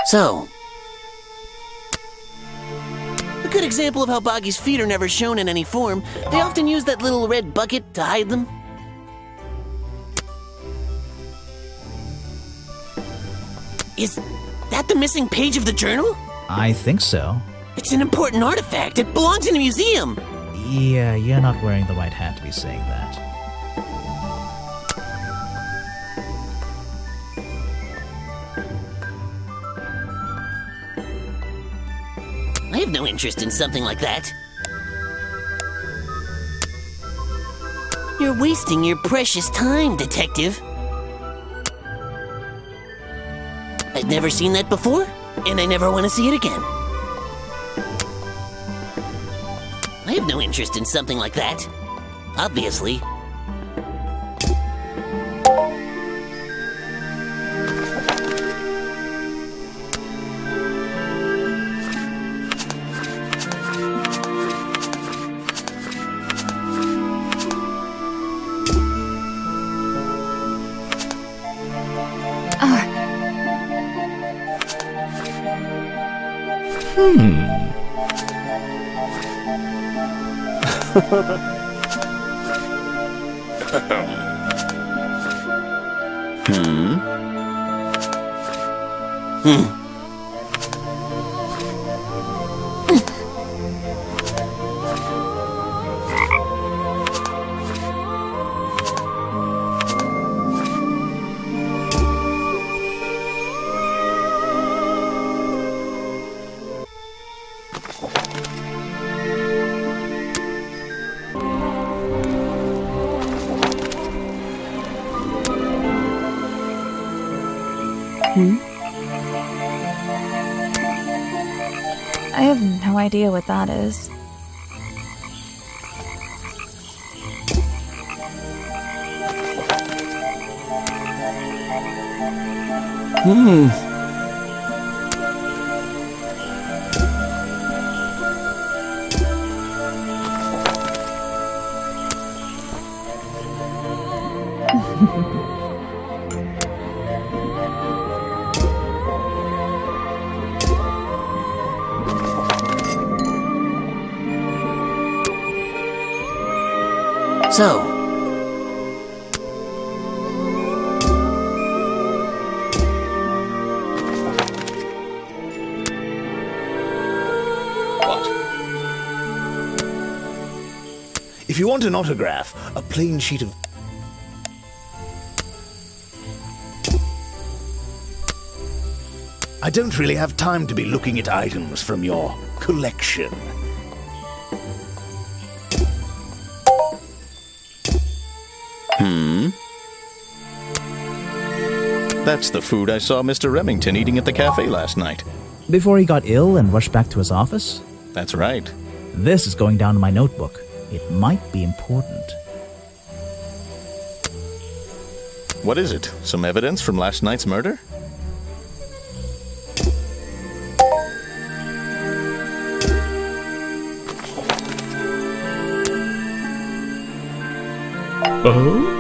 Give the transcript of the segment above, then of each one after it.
So, a good example of how Boggy's feet are never shown in any form, they often use that little red bucket to hide them. Is that the missing page of the journal? I think so. It's an important artifact. It belongs in a museum. Yeah, you're not wearing the right hat to be saying that. I have no interest in something like that. You're wasting your precious time, Detective. I've never seen that before, and I never want to see it again. I have no interest in something like that. Obviously. I have no idea what that is. So, If you want an autograph, a plain sheet of... I don't really have time to be looking at items from your collection. That's the food I saw Mr. Remington eating at the cafe last night. Before he got ill and rushed back to his office? That's right. This is going down in my notebook. It might be important. What is it? Some evidence from last night's murder? Oh?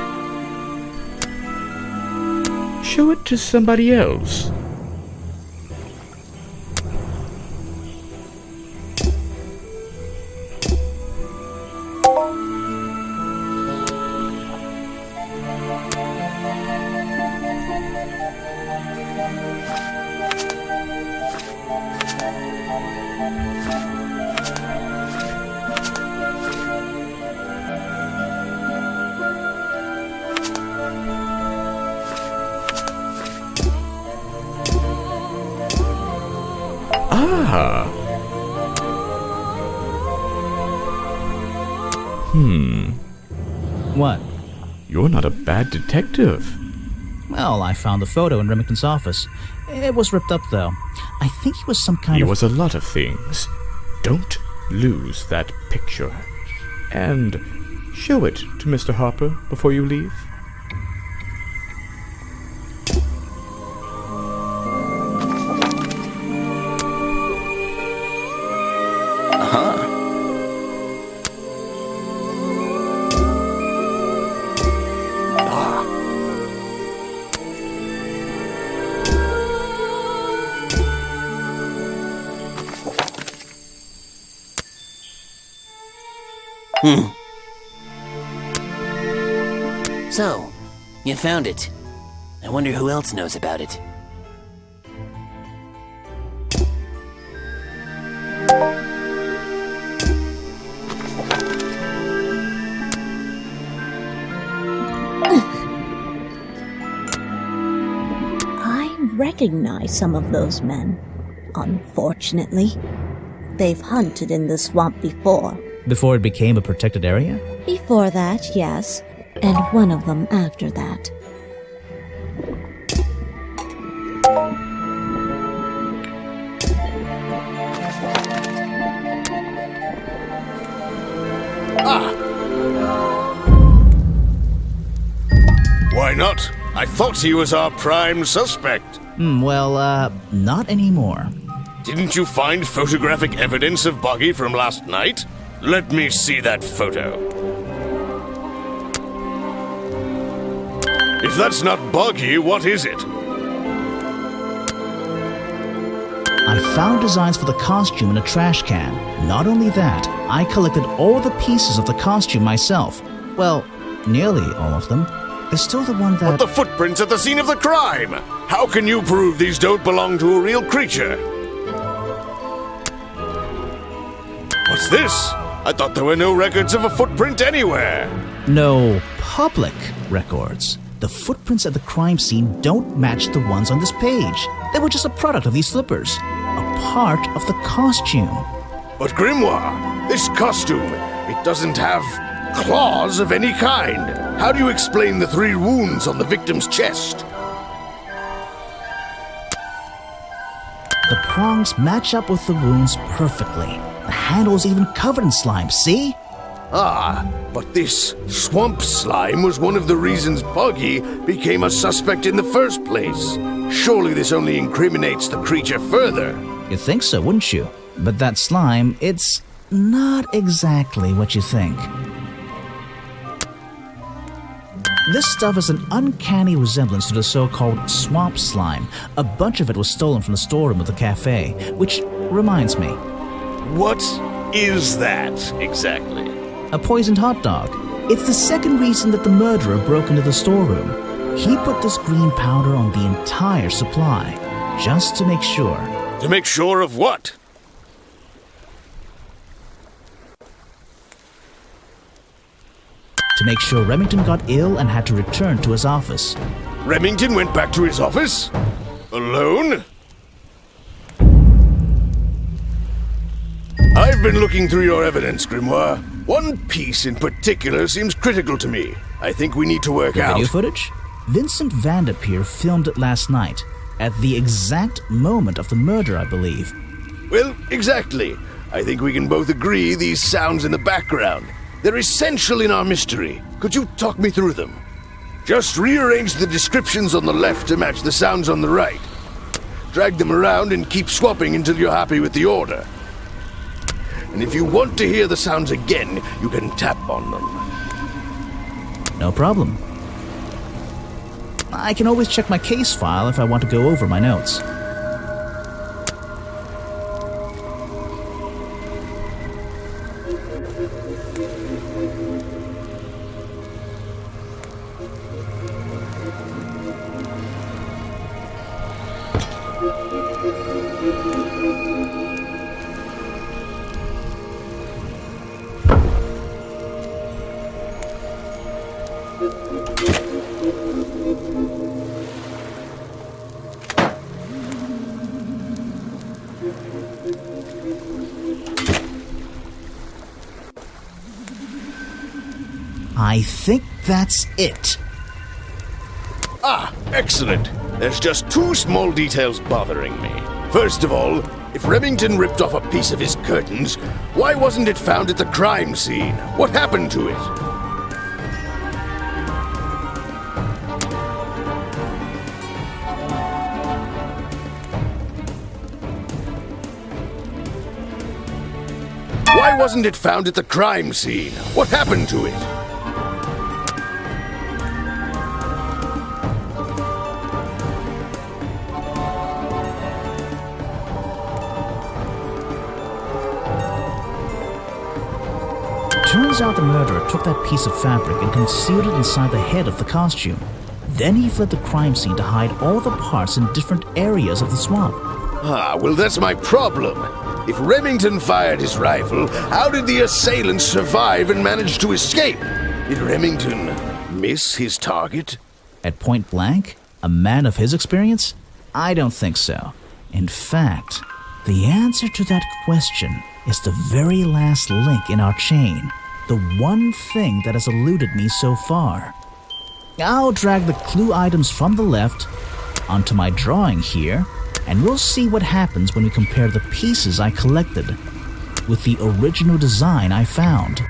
Show it to somebody else. Ah. What? You're not a bad detective. Well, I found the photo in Remington's office. It was ripped up, though. I think he was some kind He of... was a lot of things. Don't lose that picture. And show it to Mr. Harper before you leave. So, you found it. I wonder who else knows about it. I recognize some of those men. Unfortunately, they've hunted in the swamp before. Before it became a protected area? Before that, yes, and one of them after that. Why not? I thought he was our prime suspect. Not anymore. Didn't you find photographic evidence of Buggy from last night? Let me see that photo. If that's not Buggy, what is it? I found designs for the costume in a trash can. Not only that, I collected all the pieces of the costume myself. Well, nearly all of them. There's still the one that... But the footprints at the scene of the crime! How can you prove these don't belong to a real creature? What's this? I thought there were no records of a footprint anywhere. No public records. The footprints at the crime scene don't match the ones on this page. They were just a product of these slippers. A part of the costume. But Grimoire, this costume, it doesn't have claws of any kind. How do you explain the 3 wounds on the victim's chest? The prongs match up with the wounds perfectly. The handle's even covered in slime, see? Ah, but this swamp slime was one of the reasons Buggy became a suspect in the first place. Surely this only incriminates the creature further. You'd think so, wouldn't you? But that slime, it's not exactly what you think. This stuff has an uncanny resemblance to the so-called swamp slime. A bunch of it was stolen from the storeroom of the cafe, which reminds me. What is that exactly? A poisoned hot dog. It's the second reason that the murderer broke into the storeroom. He put this green powder on the entire supply, just to make sure. To make sure of what? To make sure Remington got ill and had to return to his office. Remington went back to his office? Alone? I've been looking through your evidence, Grimoire. One piece in particular seems critical to me. I think we need to work The out. video footage? Vincent Vanderpeer filmed it last night, at the exact moment of the murder, I believe. Well, exactly. I think we can both agree these sounds in the background. They're essential in our mystery. Could you talk me through them? Just rearrange the descriptions on the left to match the sounds on the right. Drag them around and keep swapping until you're happy with the order. And if you want to hear the sounds again, you can tap on them. No problem. I can always check my case file if I want to go over my notes. I think that's it. Ah, excellent. There's just 2 small details bothering me. First of all, if Remington ripped off a piece of his curtains, why wasn't it found at the crime scene? What happened to it? Why wasn't it found at the crime scene? What happened to it? Turns out the murderer took that piece of fabric and concealed it inside the head of the costume. Then he fled the crime scene to hide all the parts in different areas of the swamp. Ah, well, that's my problem. If Remington fired his rifle, how did the assailant survive and manage to escape? Did Remington miss his target? At point blank? A man of his experience? I don't think so. In fact, the answer to that question is the very last link in our chain. The one thing that has eluded me so far. I'll drag the clue items from the left onto my drawing here, and we'll see what happens when we compare the pieces I collected with the original design I found.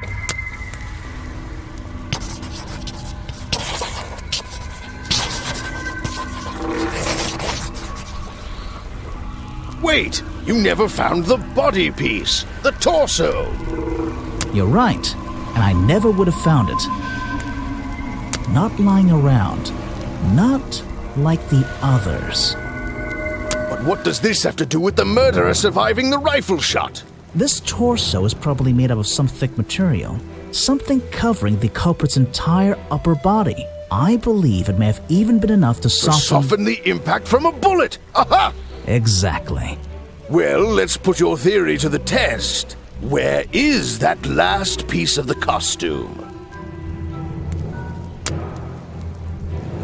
Wait, you never found the body piece, the torso. You're right, and I never would have found it. Not lying around, not like the others. But what does this have to do with the murderer surviving the rifle shot? This torso is probably made up of some thick material, something covering the culprit's entire upper body. I believe it may have even been enough to Soften the impact from a bullet! Aha! Exactly. Well, let's put your theory to the test. Where is that last piece of the costume?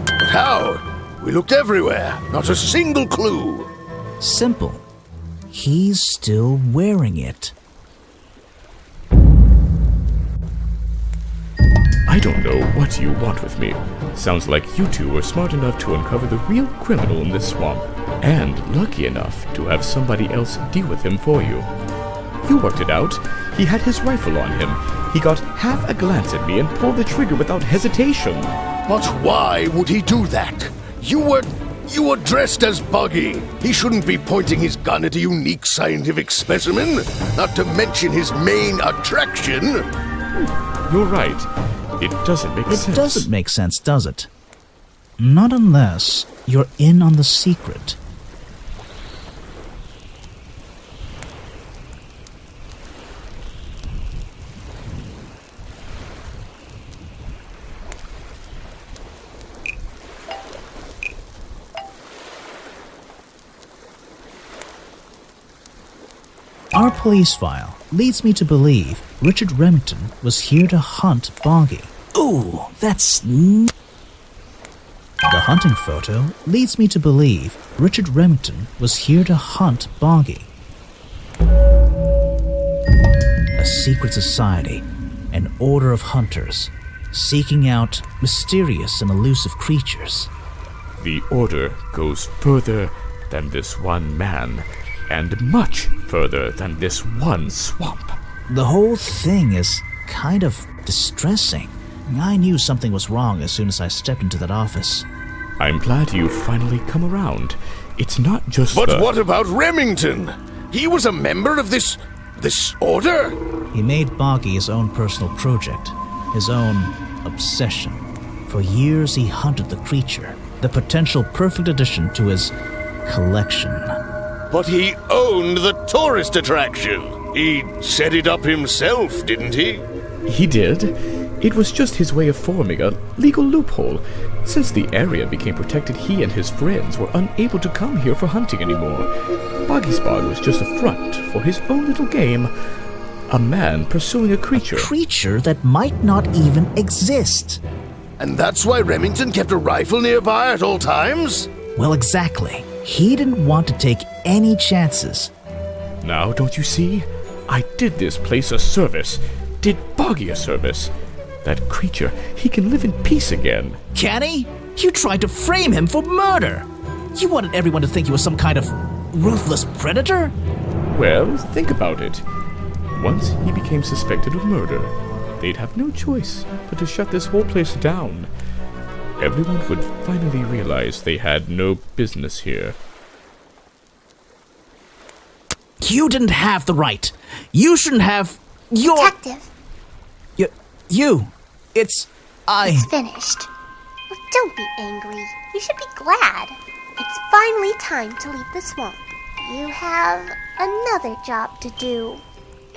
But how? We looked everywhere. Not a single clue. Simple. He's still wearing it. I don't know what you want with me. Sounds like you two were smart enough to uncover the real criminal in this swamp, and lucky enough to have somebody else deal with him for you. You worked it out. He had his rifle on him. He got half a glance at me and pulled the trigger without hesitation. But why would he do that? You were dressed as Buggy. He shouldn't be pointing his gun at a unique scientific specimen, not to mention his main attraction. You're right. It doesn't make sense. It doesn't make sense, does it? Not unless you're in on the secret. Our police file leads me to believe Richard Remington was here to hunt Boggy. Ooh, that's... The hunting photo leads me to believe Richard Remington was here to hunt Boggy. A secret society, an order of hunters, seeking out mysterious and elusive creatures. The order goes further than this one man, and much further than this one swamp. The whole thing is kind of distressing. I knew something was wrong as soon as I stepped into that office. I'm glad you've finally come around. It's not just But what about Remington? He was a member of this order? He made Boggy his own personal project, his own obsession. For years he hunted the creature, the potential perfect addition to his collection. But he owned the tourist attraction. He set it up himself, didn't he? He did. It was just his way of forming a legal loophole. Since the area became protected, he and his friends were unable to come here for hunting anymore. Boggy's Bog was just a front for his own little game. A man pursuing a creature. A creature that might not even exist. And that's why Remington kept a rifle nearby at all times? Well, exactly. He didn't want to take any chances. Now, don't you see? I did this place a service. Did Boggy a service. That creature, he can live in peace again. Can he? You tried to frame him for murder. You wanted everyone to think he was some kind of ruthless predator? Well, think about it. Once he became suspected of murder, they'd have no choice but to shut this whole place down. Everyone would finally realize they had no business here. You didn't have the right. You shouldn't have... Detective. It's finished. Oh, don't be angry. You should be glad. It's finally time to leave the swamp. You have another job to do.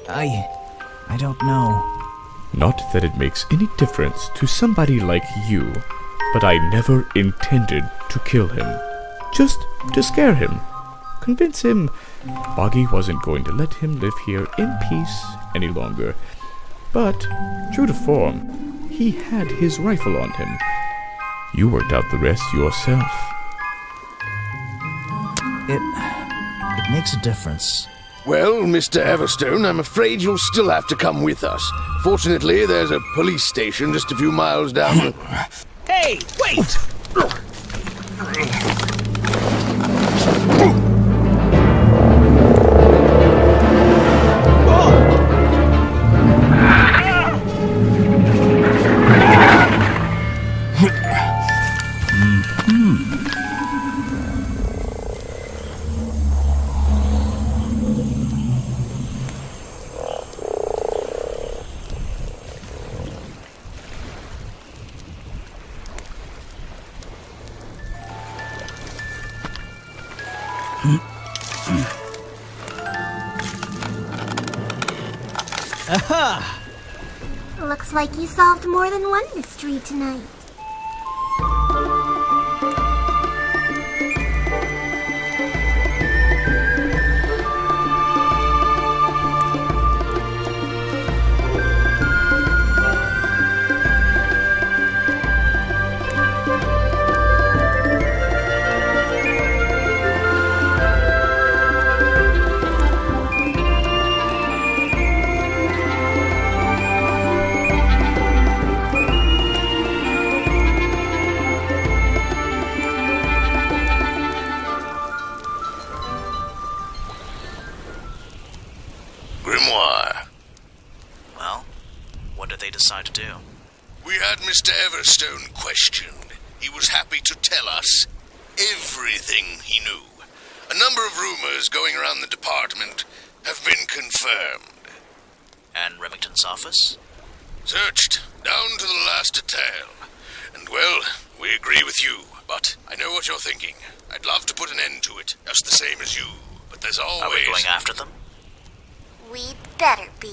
I don't know. Not that it makes any difference to somebody like you, but I never intended to kill him. Just to scare him. Convince him Boggy wasn't going to let him live here in peace any longer. But, true to form, he had his rifle on him. You worked out the rest yourself. It makes a difference. Well, Mr. Everstone, I'm afraid you'll still have to come with us. Fortunately, there's a police station just a few miles down the... Hey, wait! Aha! Looks like you solved more than one mystery tonight. Grimoire. Well, what did they decide to do? We had Mr. Everstone questioned. He was happy to tell us everything he knew. A number of rumors going around the department have been confirmed. And Remington's office? Searched, down to the last detail. And well, we agree with you, but I know what you're thinking. I'd love to put an end to it, just the same as you. But there's always... Are we going after them? We'd better be.